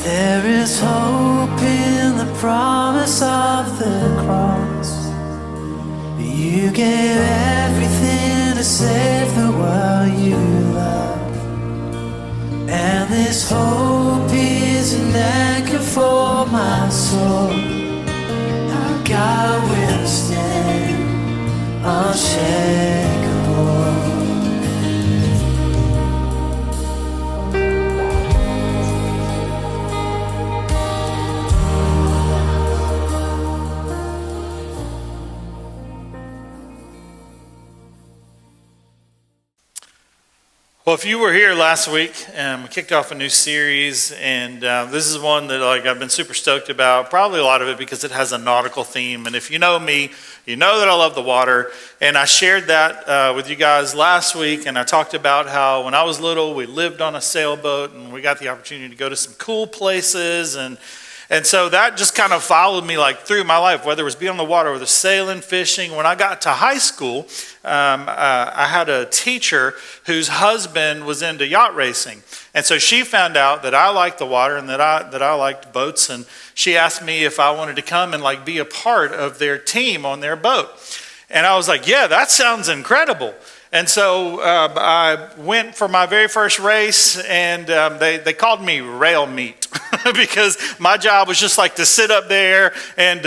There is hope in the promise of the cross. You gave everything to save the world you love. And this hope is an anchor for my soul. Our God will stand unshakable. Well, if you were here last week, we kicked off a new series, and this is one that I've been super stoked about. Probably a lot of it because it has a nautical theme, and if you know me, you know that I love the water. And I shared that with you guys last week, and I talked about how when I was little, we lived on a sailboat, and we got the opportunity to go to some cool places, and so that just kind of followed me like through my life, whether it was being on the water, whether sailing, fishing. When I got to high school, I had a teacher whose husband was into yacht racing. And so she found out that I liked the water and that I liked boats. And she asked me if I wanted to come and like be a part of their team on their boat. And I was like, yeah, that sounds incredible. And so I went for my very first race, and they called me rail meat because my job was just like to sit up there and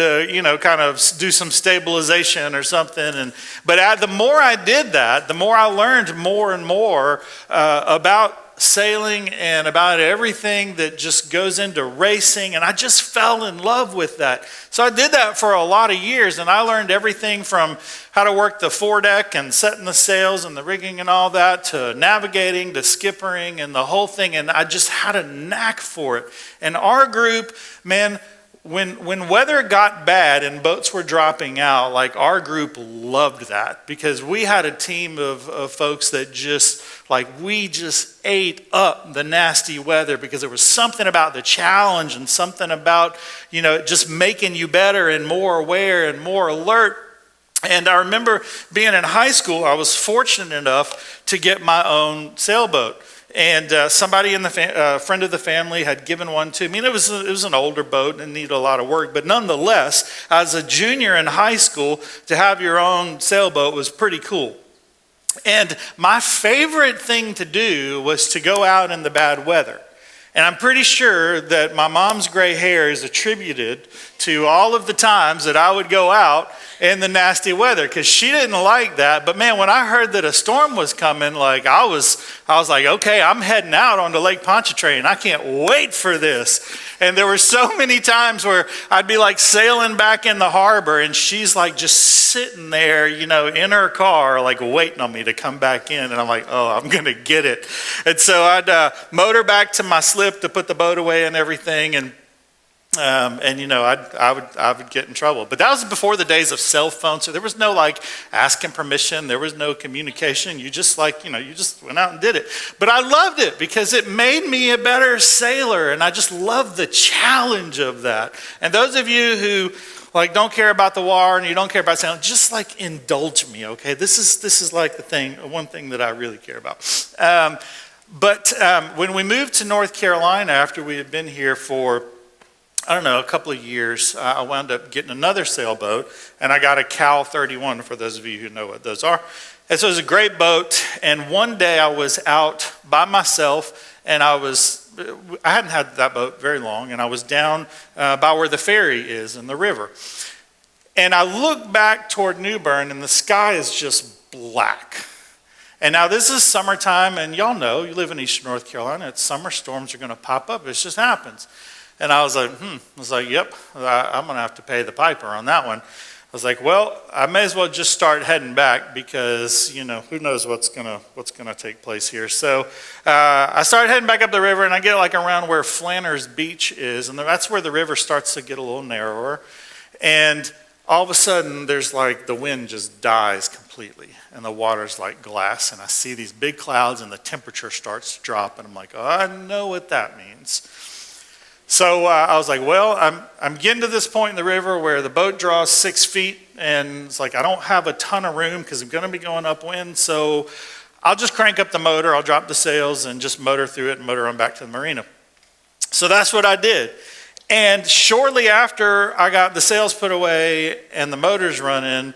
kind of do some stabilization or something. But the more I did that, the more I learned more and more about sailing and about everything that just goes into racing, and I just fell in love with that. So I did that for a lot of years, and I learned everything from how to work the foredeck and setting the sails and the rigging and all that, to navigating, to skippering and the whole thing, and I just had a knack for it. And our group, man, when weather got bad and boats were dropping out, like our group loved that, because we had a team of folks that just we just ate up the nasty weather, because there was something about the challenge and something about just making you better and more aware and more alert. And I remember being in high school, I was fortunate enough to get my own sailboat. And somebody in the friend of the family had given one to me. And it was an older boat and needed a lot of work. But nonetheless, as a junior in high school, to have your own sailboat was pretty cool. And my favorite thing to do was to go out in the bad weather. And I'm pretty sure that my mom's gray hair is attributed to all of the times that I would go out in the nasty weather, because she didn't like that. But man, when I heard that a storm was coming, I was like, okay, I'm heading out onto Lake Pontchartrain. I can't wait for this. And there were so many times where I'd be like sailing back in the harbor, and she's like just sitting there, in her car, like waiting on me to come back in. And I'm like, oh, I'm going to get it. And so I'd motor back to my slip to put the boat away and everything. And I would get in trouble. But that was before the days of cell phones, so there was no asking permission. There was no communication. You just you just went out and did it. But I loved it because it made me a better sailor, and I just loved the challenge of that. And those of you who don't care about the water and you don't care about sailing, just indulge me, okay? This is one thing that I really care about. But when we moved to North Carolina after we had been here for a couple of years, I wound up getting another sailboat, and I got a Cal 31, for those of you who know what those are. And so it was a great boat, and one day I was out by myself, and I hadn't had that boat very long, and I was down by where the ferry is in the river. And I looked back toward New Bern, and the sky is just black. And now this is summertime, and y'all know, you live in Eastern North Carolina, summer storms are going to pop up. It just happens. And I was like, yep, I'm going to have to pay the piper on that one. I was like, well, I may as well just start heading back, because, who knows what's going to take place here. So I started heading back up the river, and I get around where Flanners Beach is, and that's where the river starts to get a little narrower. And all of a sudden, there's the wind just dies completely, and the water's like glass, and I see these big clouds, and the temperature starts to drop, and I'm like, oh, I know what that means. So I was like, well, I'm getting to this point in the river where the boat draws 6 feet, and it's I don't have a ton of room because I'm going to be going upwind, so I'll just crank up the motor, I'll drop the sails, and just motor through it and motor on back to the marina. So that's what I did. And shortly after I got the sails put away and the motors running,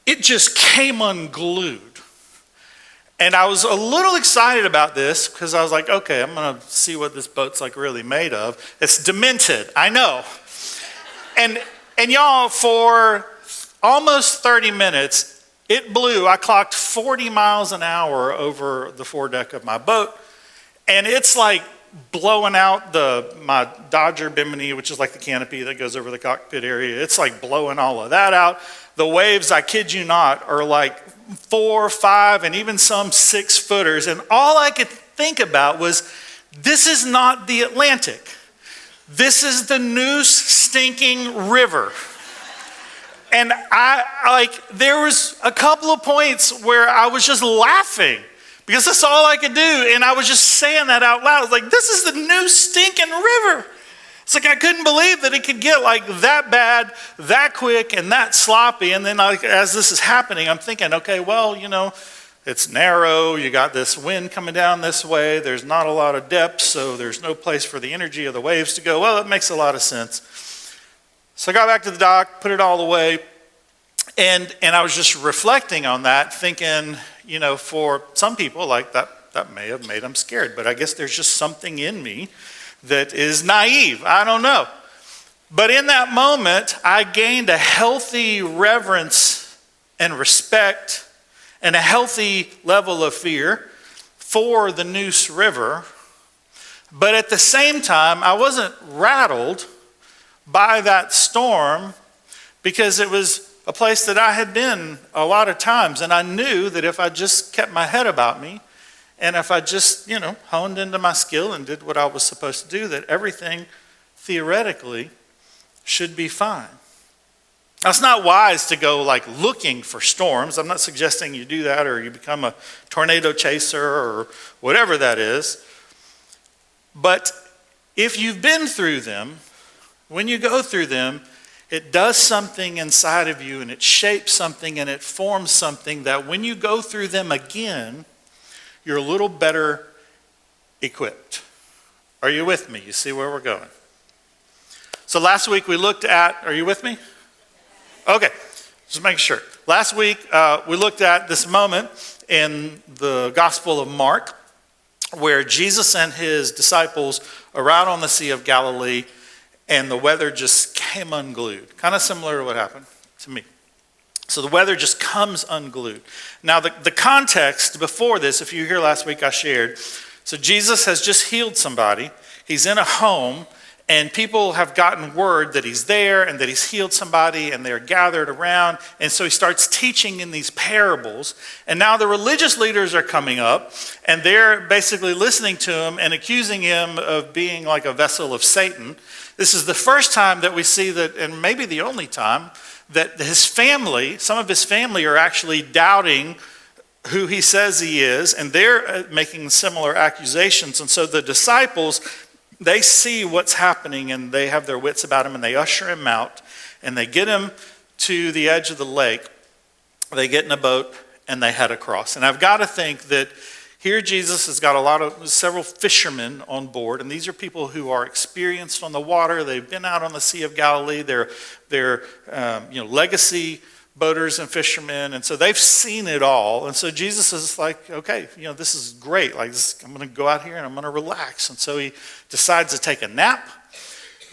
it just came unglued. And I was a little excited about this because I was like, okay, I'm going to see what this boat's like really made of. It's demented, I know. And y'all, for almost 30 minutes, it blew. I clocked 40 miles an hour over the foredeck of my boat. And it's like blowing out my Dodger Bimini, which is like the canopy that goes over the cockpit area. It's like blowing all of that out. The waves, I kid you not, are like 4, 5, and even some 6 footers. And all I could think about was, this is not the Atlantic. This is the Neuse stinking river. And there was a couple of points where I was just laughing because that's all I could do. And I was just saying that out loud. I was like, this is the Neuse stinking river. It's like I couldn't believe that it could get like that bad, that quick, and that sloppy. And then as this is happening, I'm thinking, okay, well, it's narrow. You got this wind coming down this way. There's not a lot of depth, so there's no place for the energy of the waves to go. Well, it makes a lot of sense. So I got back to the dock, put it all away, and I was just reflecting on that, thinking, for some people, like that may have made them scared, but I guess there's just something in me that is naive. I don't know. But in that moment, I gained a healthy reverence and respect and a healthy level of fear for the Neuse River. But at the same time, I wasn't rattled by that storm because it was a place that I had been a lot of times. And I knew that if I just kept my head about me, and if I just, honed into my skill and did what I was supposed to do, that everything theoretically should be fine. Now, it's not wise to go looking for storms. I'm not suggesting you do that or you become a tornado chaser or whatever that is. But if you've been through them, when you go through them, it does something inside of you and it shapes something and it forms something that when you go through them again, you're a little better equipped. Are you with me? You see where we're going? So last week we looked at, are you with me? Okay, just making sure. Last week we looked at this moment in the Gospel of Mark where Jesus and his disciples are out on the Sea of Galilee and the weather just came unglued. Kind of similar to what happened to me. So the weather just comes unglued. Now the context before this, if you were here last week, I shared. So Jesus has just healed somebody. He's in a home and people have gotten word that he's there and that he's healed somebody and they're gathered around. And so he starts teaching in these parables. And now the religious leaders are coming up and they're basically listening to him and accusing him of being like a vessel of Satan. This is the first time that we see that, and maybe the only time, that his family, some of his family are actually doubting who he says he is, and they're making similar accusations. And so the disciples, they see what's happening and they have their wits about him and they usher him out and they get him to the edge of the lake. They get in a boat and they head across. And I've got to think that here Jesus has got several fishermen on board, and these are people who are experienced on the water. They've been out on the Sea of Galilee. They're legacy boaters and fishermen, and so they've seen it all. And so Jesus is like, okay, this is great. I'm going to go out here and I'm going to relax. And so he decides to take a nap,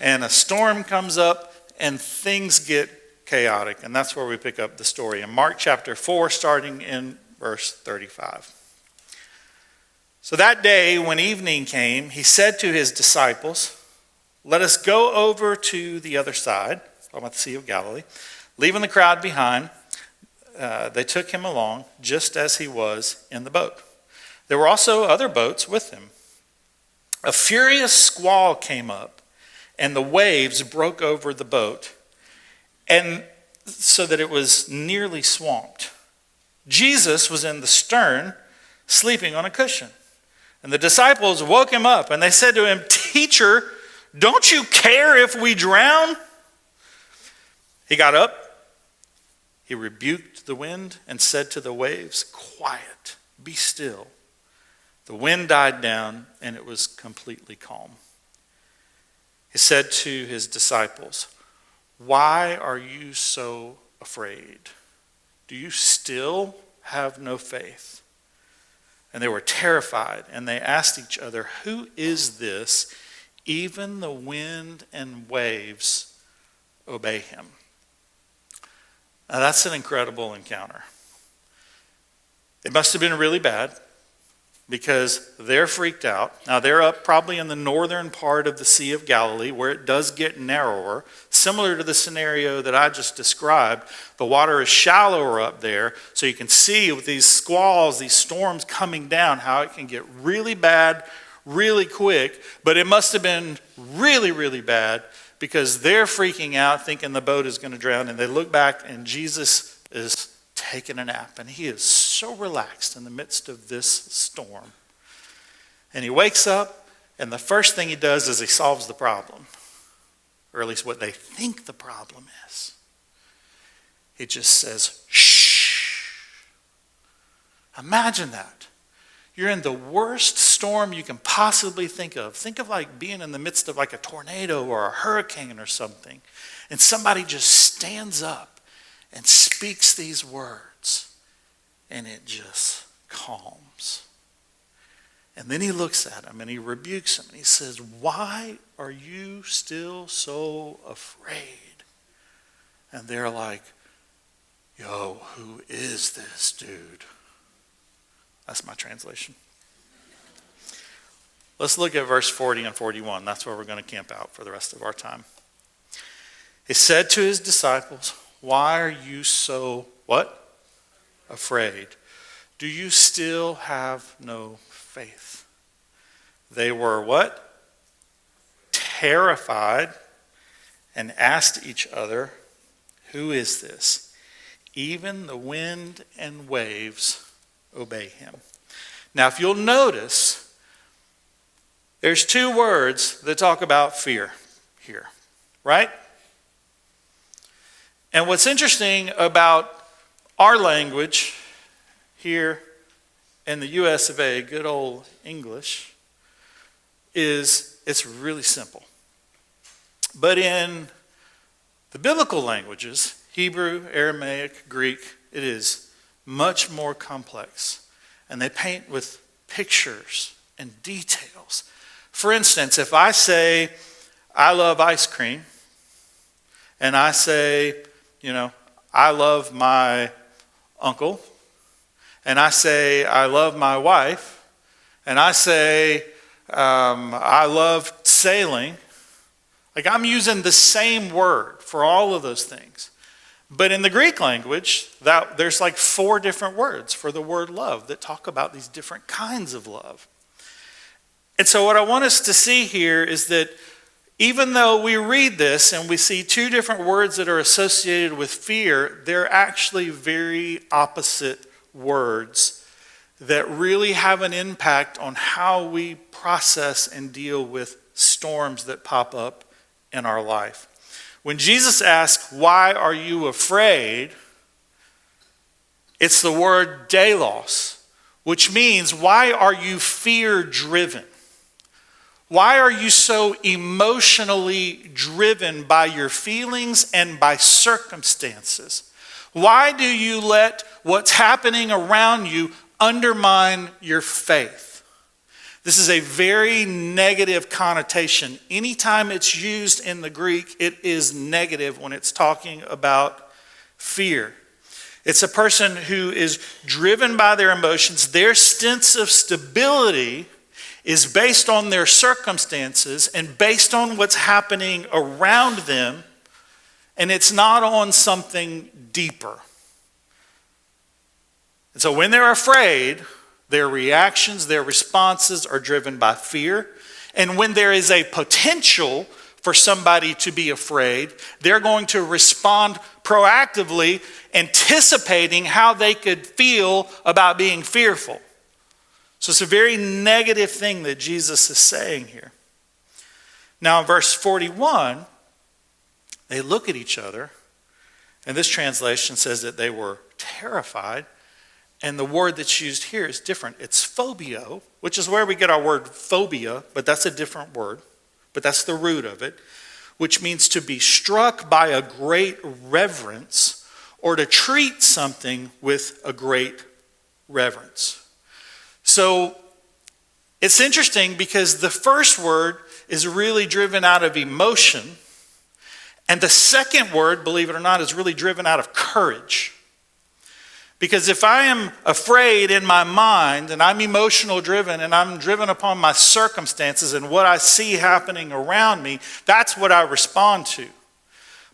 and a storm comes up, and things get chaotic. And that's where we pick up the story in Mark chapter 4, starting in verse 35. So that day, when evening came, he said to his disciples, "Let us go over to the other side," talking about the Sea of Galilee. Leaving the crowd behind, they took him along just as he was in the boat. There were also other boats with him. A furious squall came up, and the waves broke over the boat, and so that it was nearly swamped. Jesus was in the stern, sleeping on a cushion. And the disciples woke him up and they said to him, "Teacher, don't you care if we drown?" He got up, he rebuked the wind and said to the waves, "Quiet, be still." The wind died down and it was completely calm. He said to his disciples, "Why are you so afraid? Do you still have no faith?" And they were terrified, and they asked each other, "Who is this? Even the wind and waves obey him." Now that's an incredible encounter. It must have been really bad because they're freaked out. Now they're up probably in the northern part of the Sea of Galilee where it does get narrower. Similar to the scenario that I just described, the water is shallower up there, so you can see with these squalls, these storms coming down, how it can get really bad really quick. But it must have been really, really bad because they're freaking out thinking the boat is going to drown, and they look back and Jesus is taking a nap, and he is so relaxed in the midst of this storm. And he wakes up, and the first thing he does is he solves the problem, or at least what they think the problem is. He just says, "Shh." Imagine that. You're in the worst storm you can possibly think of. Think of like being in the midst of like a tornado or a hurricane or something, and somebody just stands up and speaks these words, and it just calms. And then he looks at him and he rebukes him and he says, "Why are you still so afraid?" And they're like, "Yo, who is this dude?" That's my translation. Let's look at verse 40 and 41. That's where we're going to camp out for the rest of our time. He said to his disciples, "Why are you so," what? "Afraid? Do you still have no faith?" They were what? Terrified, and asked each other, "Who is this? Even the wind and waves obey him." Now, if you'll notice, there's two words that talk about fear here, right? And what's interesting about our language here in the US of A, good old English, is it's really simple. But in the biblical languages, Hebrew, Aramaic, Greek, it is much more complex. And they paint with pictures and details. For instance, if I say, "I love ice cream," and I say, "I love my uncle," and I say, "I love my wife," and I say, "I love sailing," like I'm using the same word for all of those things. But in the Greek language, there's like 4 different words for the word love that talk about these different kinds of love. And so what I want us to see here is that even though we read this and we see 2 different words that are associated with fear, they're actually very opposite words that really have an impact on how we process and deal with storms that pop up in our life. When Jesus asks, "Why are you afraid?" it's the word deilos, which means, why are you fear-driven? Why are you so emotionally driven by your feelings and by circumstances? Why do you let what's happening around you undermine your faith? This is a very negative connotation. Anytime it's used in the Greek, it is negative when it's talking about fear. It's a person who is driven by their emotions. Their sense of stability is based on their circumstances and based on what's happening around them, and it's not on something deeper. And so when they're afraid, their reactions, their responses are driven by fear. And when there is a potential for somebody to be afraid, they're going to respond proactively, anticipating how they could feel about being fearful. So it's a very negative thing that Jesus is saying here. Now in verse 41, they look at each other, and this translation says that they were terrified. And the word that's used here is different. It's phobio, which is where we get our word phobia, but that's a different word. but that's the root of it, which means to be struck by a great reverence or to treat something with a great reverence. So it's interesting because the first word is really driven out of emotion, and the second word, believe it or not, is really driven out of courage. Because if I am afraid in my mind and I'm emotional driven and I'm driven upon my circumstances and what I see happening around me, that's what I respond to.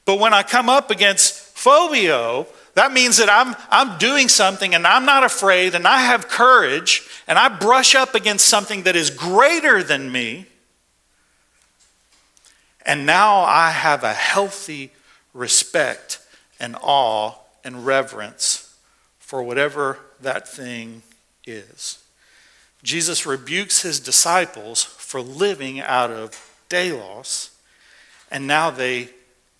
But when I come up against phobia, that means that I'm doing something and I'm not afraid and I have courage and I brush up against something that is greater than me. And now I have a healthy respect and awe and reverence for whatever that thing is. Jesus rebukes his disciples for living out of delos, and now they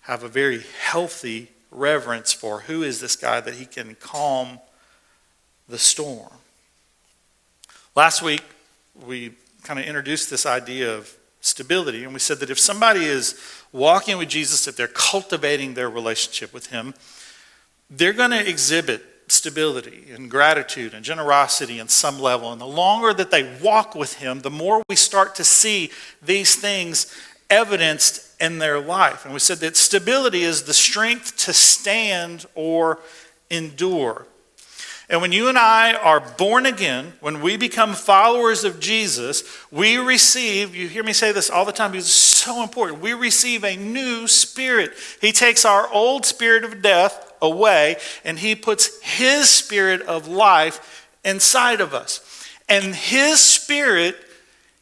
have a very healthy reverence for who is this guy that he can calm the storm. Last week, we kind of introduced this idea of stability, and we said that if somebody is walking with Jesus, if they're cultivating their relationship with him, they're going to exhibit stability and gratitude and generosity in some level. And the longer that they walk with him, the more we start to see these things evidenced in their life. And we said that stability is the strength to stand or endure. And when you and I are born again, when we become followers of Jesus, we receive, you hear me say this all the time because it's so important, we receive a new spirit. He takes our old spirit of death away, and he puts his spirit of life inside of us. And his spirit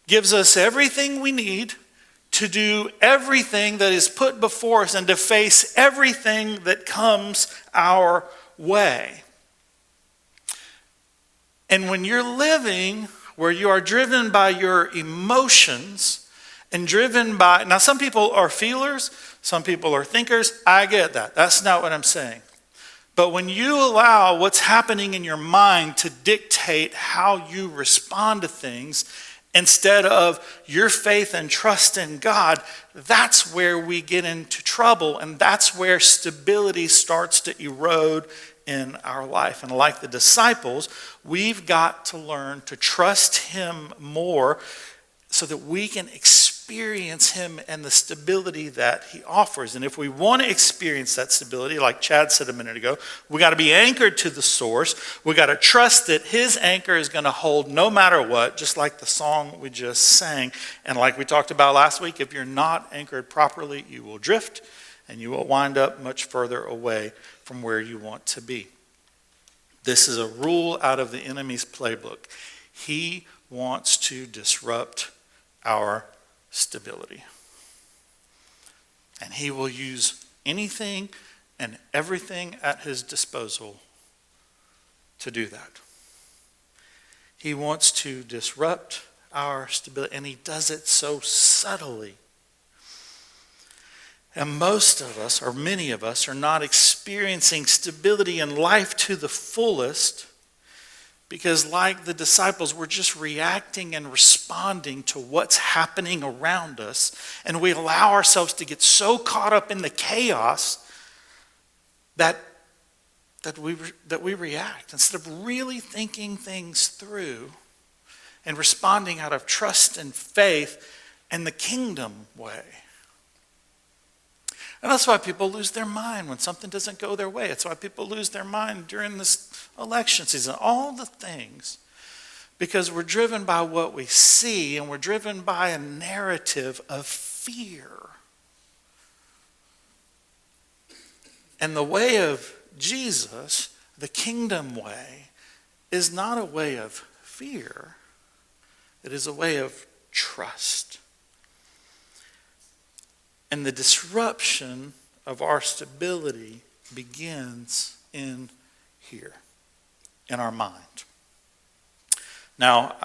gives us everything we need to do everything that is put before us and to face everything that comes our way. And when you're living where you are driven by your emotions and driven by, now some people are feelers, some people are thinkers, I get that. That's not what I'm saying. But when you allow what's happening in your mind to dictate how you respond to things instead of your faith and trust in God, that's where we get into trouble, and that's where stability starts to erode in our life. And like the disciples, we've got to learn to trust him more so that we can experience him and the stability that he offers. And if we want to experience that stability, like Chad said a minute ago, we got to be anchored to the source. We got to trust that his anchor is going to hold no matter what, just like the song we just sang. And like we talked about last week, if you're not anchored properly, you will drift and you will wind up much further away from where you want to be. This is a rule out of the enemy's playbook. He wants to disrupt our stability. And he will use anything and everything at his disposal to do that. He wants to disrupt our stability, and he does it so subtly. And most of us, or many of us, are not experiencing stability in life to the fullest because, like the disciples, we're just reacting and responding to what's happening around us. And we allow ourselves to get so caught up in the chaos that we react instead of really thinking things through and responding out of trust and faith and the kingdom way. And that's why people lose their mind when something doesn't go their way. It's why people lose their mind during this election season. All the things. Because we're driven by what we see, and we're driven by a narrative of fear. And the way of Jesus, the kingdom way, is not a way of fear. It is a way of trust. And the disruption of our stability begins in here, in our mind. Now,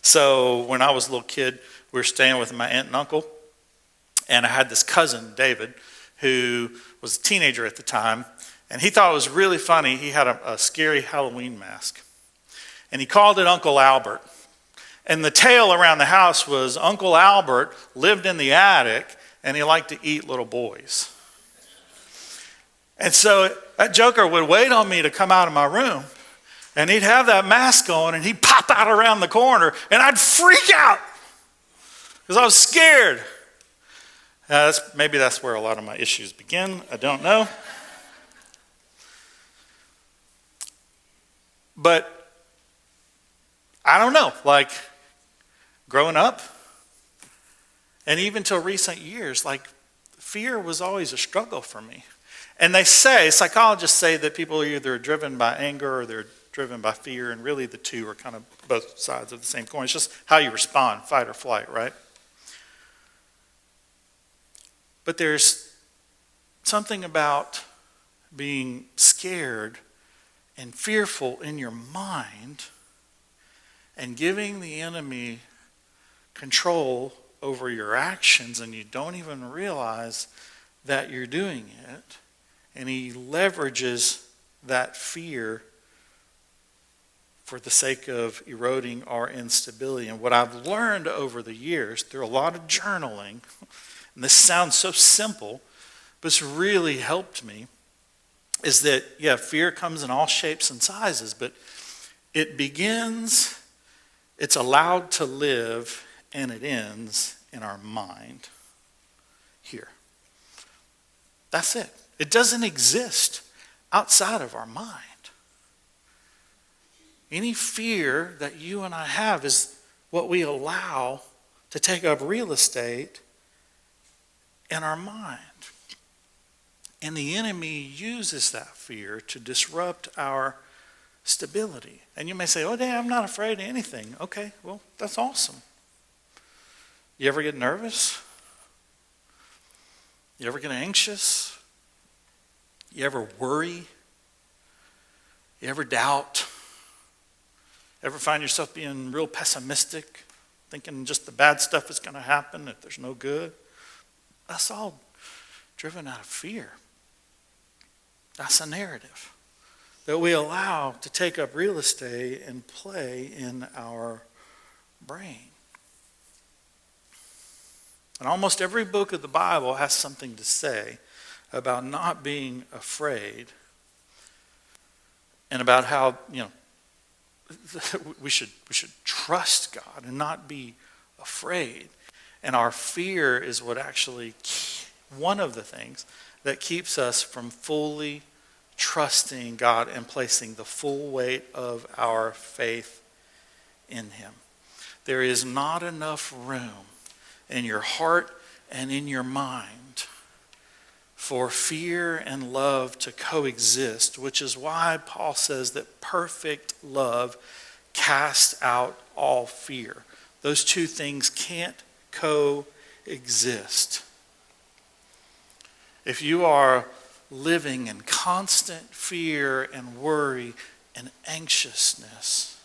so when I was a little kid, we were staying with my aunt and uncle, and I had this cousin, David, who was a teenager at the time, and he thought it was really funny. He had a scary Halloween mask, and he called it Uncle Albert. And the tale around the house was Uncle Albert lived in the attic and he liked to eat little boys. And so that joker would wait on me to come out of my room, and he'd have that mask on and he'd pop out around the corner and I'd freak out because I was scared. Maybe that's where a lot of my issues begin. I don't know. But I don't know, like growing up and even till recent years, like fear was always a struggle for me. And psychologists say that people are either driven by anger or they're driven by fear, and really the two are kind of both sides of the same coin. It's just how you respond, fight or flight, right? But there's something about being scared and fearful in your mind and giving the enemy control over your actions, and you don't even realize that you're doing it. And he leverages that fear for the sake of eroding our instability. And what I've learned over the years through a lot of journaling, and this sounds so simple, but it's really helped me, is that, fear comes in all shapes and sizes, but it's allowed to live, and it ends in our mind here. That's it. It doesn't exist outside of our mind. Any fear that you and I have is what we allow to take up real estate in our mind. And the enemy uses that fear to disrupt our stability. And you may say, Dan, I'm not afraid of anything. Okay, well, that's awesome. You ever get nervous? You ever get anxious? You ever worry? You ever doubt? Ever find yourself being real pessimistic, thinking just the bad stuff is going to happen, that there's no good? That's all driven out of fear. That's a narrative that we allow to take up real estate and play in our brain. And almost every book of the Bible has something to say about not being afraid, and about how, we should trust God and not be afraid. And our fear is what actually, one of the things that keeps us from fully trusting God and placing the full weight of our faith in Him. There is not enough room in your heart and in your mind for fear and love to coexist, which is why Paul says that perfect love casts out all fear. Those two things can't coexist. If you are living in constant fear and worry and anxiousness,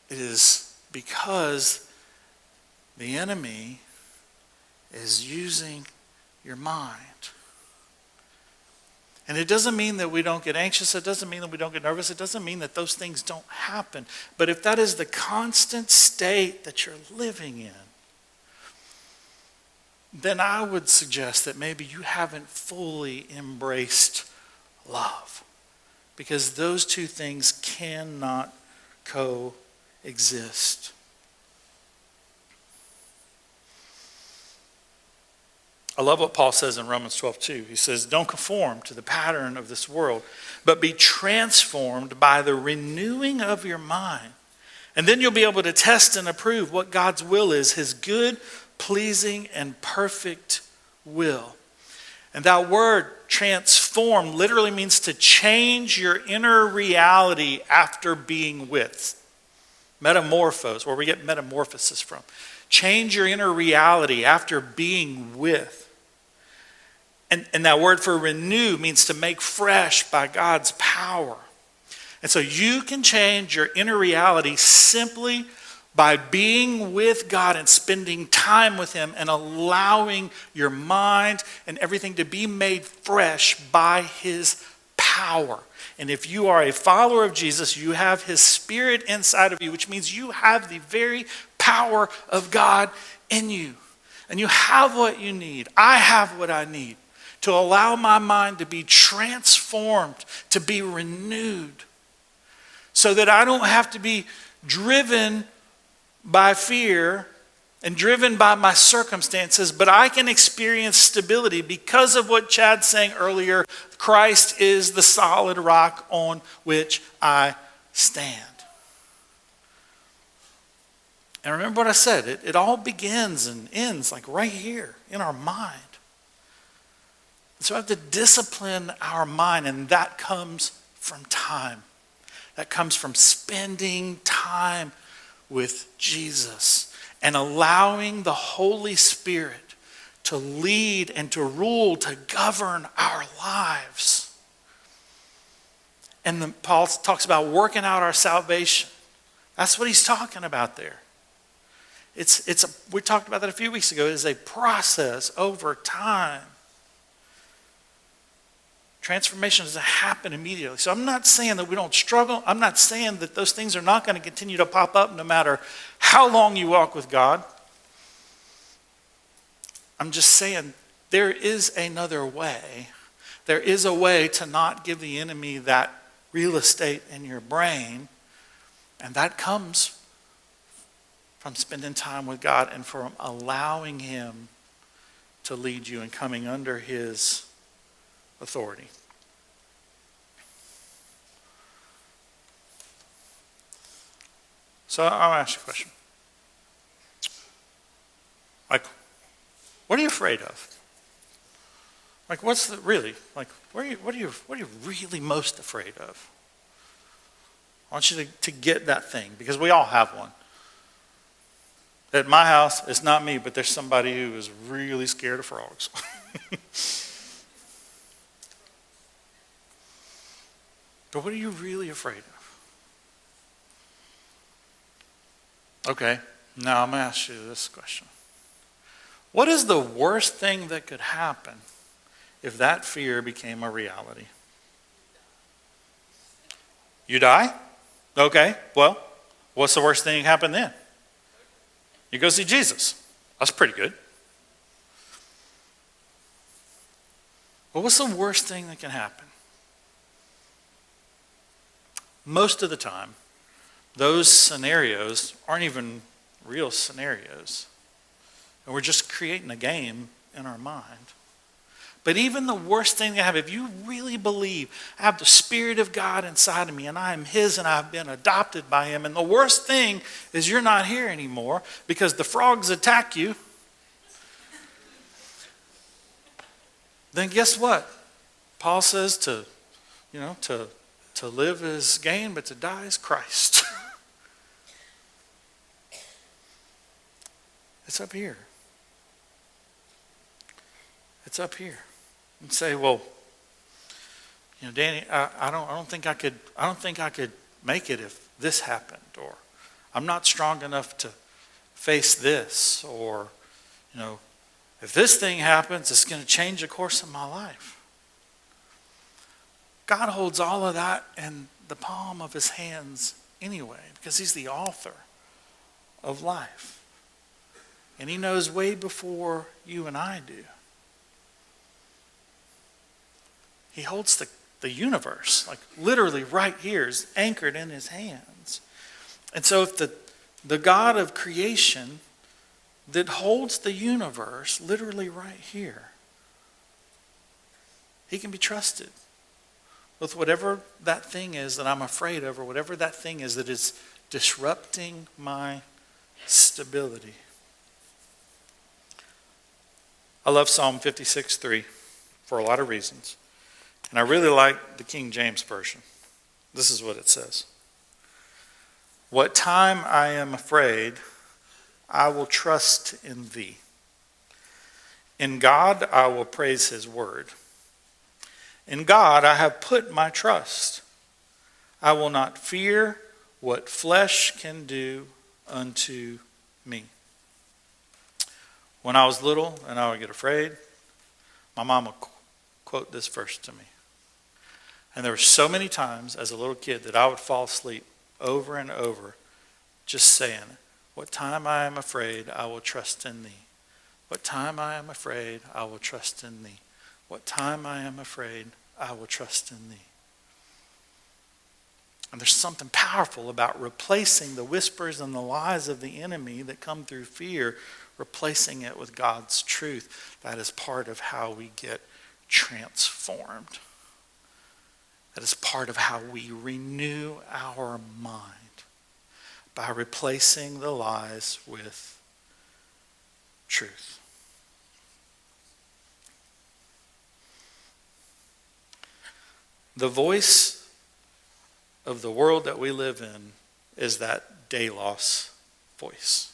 it is because the enemy is using your mind. And it doesn't mean that we don't get anxious. It doesn't mean that we don't get nervous. It doesn't mean that those things don't happen. But if that is the constant state that you're living in, then I would suggest that maybe you haven't fully embraced love. Because those two things cannot coexist. I love what Paul says in Romans 12:2. He says, don't conform to the pattern of this world, but be transformed by the renewing of your mind. And then you'll be able to test and approve what God's will is, His good, pleasing, and perfect will. And that word transform literally means to change your inner reality after being with. Metamorphose, where we get metamorphosis from. Change your inner reality after being with. And that word for renew means to make fresh by God's power. And so you can change your inner reality simply by being with God and spending time with Him and allowing your mind and everything to be made fresh by His power. power. And if you are a follower of Jesus, you have his Spirit inside of you, which means you have the very power of God in you. And you have what you need. I have what I need to allow my mind to be transformed, to be renewed, so that I don't have to be driven by fear and driven by my circumstances, but I can experience stability because of what Chad's saying earlier. Christ is the solid rock on which I stand. And remember what I said, it all begins and ends like right here in our mind. So I have to discipline our mind, and that comes from time. That comes from spending time with Jesus and allowing the Holy Spirit to lead and to rule, to govern our lives. And then Paul talks about working out our salvation. That's what he's talking about there. We talked about that a few weeks ago. It is a process over time. Transformation doesn't happen immediately. So I'm not saying that we don't struggle. I'm not saying that those things are not going to continue to pop up no matter how long you walk with God. I'm just saying there is another way. There is a way to not give the enemy that real estate in your brain. And that comes from spending time with God and from allowing him to lead you and coming under his authority. So I'll ask you a question. Like, what are you afraid of? Like, what are you really most afraid of? I want you to get that thing, because we all have one. At my house, it's not me, but there's somebody who is really scared of frogs. But what are you really afraid of? Okay, now I'm going to ask you this question. What is the worst thing that could happen if that fear became a reality? You die? Okay, well, what's the worst thing that can happen then? You go see Jesus. That's pretty good. But what's the worst thing that can happen? Most of the time, those scenarios aren't even real scenarios. And we're just creating a game in our mind. But even the worst thing that happen, if you really believe I have the Spirit of God inside of me and I am his and I've been adopted by him, and the worst thing is you're not here anymore because the frogs attack you, then guess what? Paul says to live is gain, but to die is Christ. It's up here. It's up here. And say, well, Danny, I don't think I could make it if this happened, or I'm not strong enough to face this, or if this thing happens, it's going to change the course of my life. God holds all of that in the palm of his hands anyway, because he's the author of life. And he knows way before you and I do. He holds the universe, like literally right here, is anchored in his hands. And so if the God of creation that holds the universe literally right here, he can be trusted with whatever that thing is that I'm afraid of, or whatever that thing is that is disrupting my stability. I love Psalm 56:3 for a lot of reasons. And I really like the King James Version. This is what it says. What time I am afraid, I will trust in thee. In God I will praise his word. In God I have put my trust. I will not fear what flesh can do unto me. When I was little and I would get afraid, my mom would quote this verse to me. And there were so many times as a little kid that I would fall asleep over and over just saying, what time I am afraid, I will trust in thee. What time I am afraid, I will trust in thee. What time I am afraid, I will trust in thee. And there's something powerful about replacing the whispers and the lies of the enemy that come through fear, replacing it with God's truth. That is part of how we get transformed. That is part of how we renew our mind, by replacing the lies with truth. The voice of the world that we live in is that Delos voice.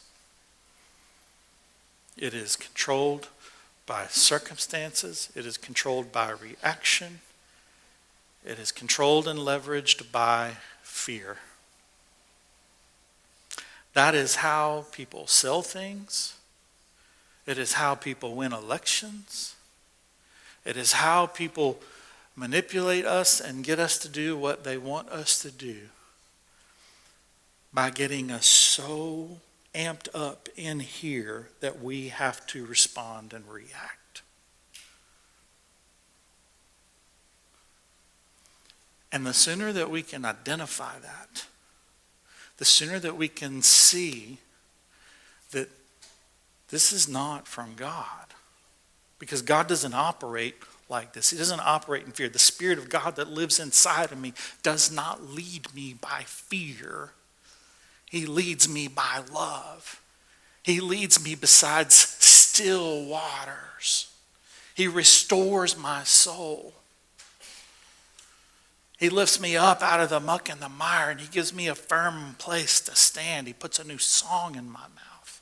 It is controlled by circumstances. It is controlled by reaction. It is controlled and leveraged by fear. That is how people sell things. It is how people win elections. It is how people manipulate us and get us to do what they want us to do, by getting us so amped up in here that we have to respond and react. And the sooner that we can identify that, the sooner that we can see that this is not from God. Because God doesn't operate like this. He doesn't operate in fear. The Spirit of God that lives inside of me does not lead me by fear. He leads me by love. He leads me beside still waters. He restores my soul. He lifts me up out of the muck and the mire, and he gives me a firm place to stand. He puts a new song in my mouth.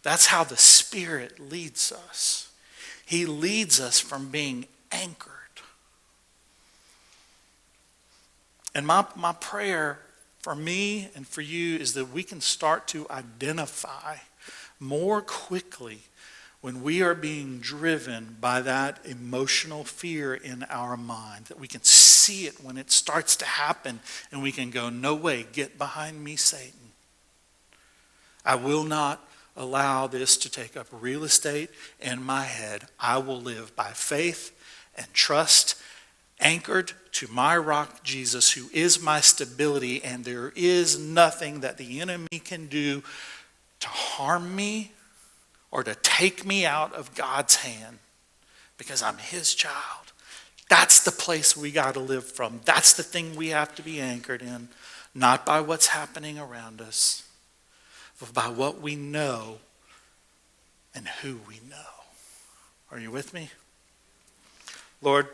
That's how the Spirit leads us. He leads us from being anchored. And my prayer for me and for you is that we can start to identify more quickly when we are being driven by that emotional fear in our mind, that we can see it when it starts to happen and we can go, no way, get behind me, Satan. I will not allow this to take up real estate in my head. I will live by faith and trust, anchored to my rock, Jesus, who is my stability, and there is nothing that the enemy can do to harm me or to take me out of God's hand, because I'm his child. That's the place we got to live from. That's the thing we have to be anchored in, not by what's happening around us, but by what we know and who we know. Are you with me? Lord,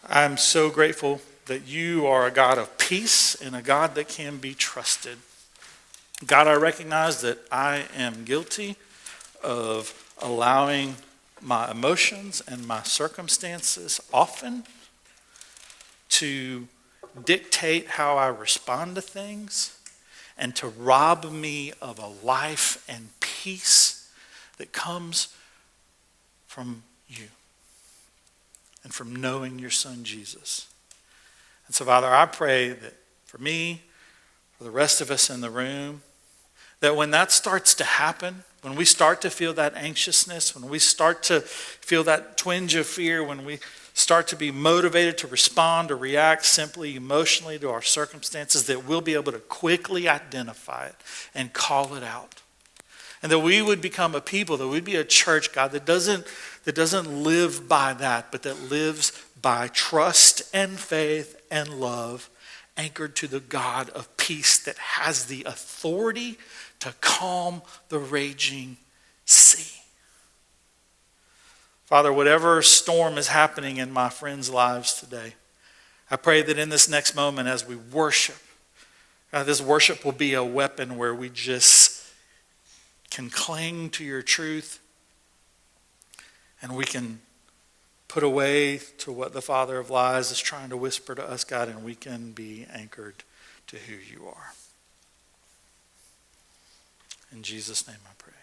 I'm so grateful that you are a God of peace and a God that can be trusted. God, I recognize that I am guilty of allowing my emotions and my circumstances often to dictate how I respond to things, and to rob me of a life and peace that comes from you and from knowing your Son, Jesus. And so, Father, I pray that for me, for the rest of us in the room, that when that starts to happen, when we start to feel that anxiousness, when we start to feel that twinge of fear, when we start to be motivated to respond or react simply emotionally to our circumstances, that we'll be able to quickly identify it and call it out. And that we would become a people, that we'd be a church, God, that doesn't live by that, but that lives by trust and faith and love, anchored to the God of peace that has the authority to calm the raging sea. Father, whatever storm is happening in my friends' lives today, I pray that in this next moment as we worship, this worship will be a weapon where we just can cling to your truth, and we can put away to what the father of lies is trying to whisper to us, God, and we can be anchored to who you are. In Jesus' name I pray.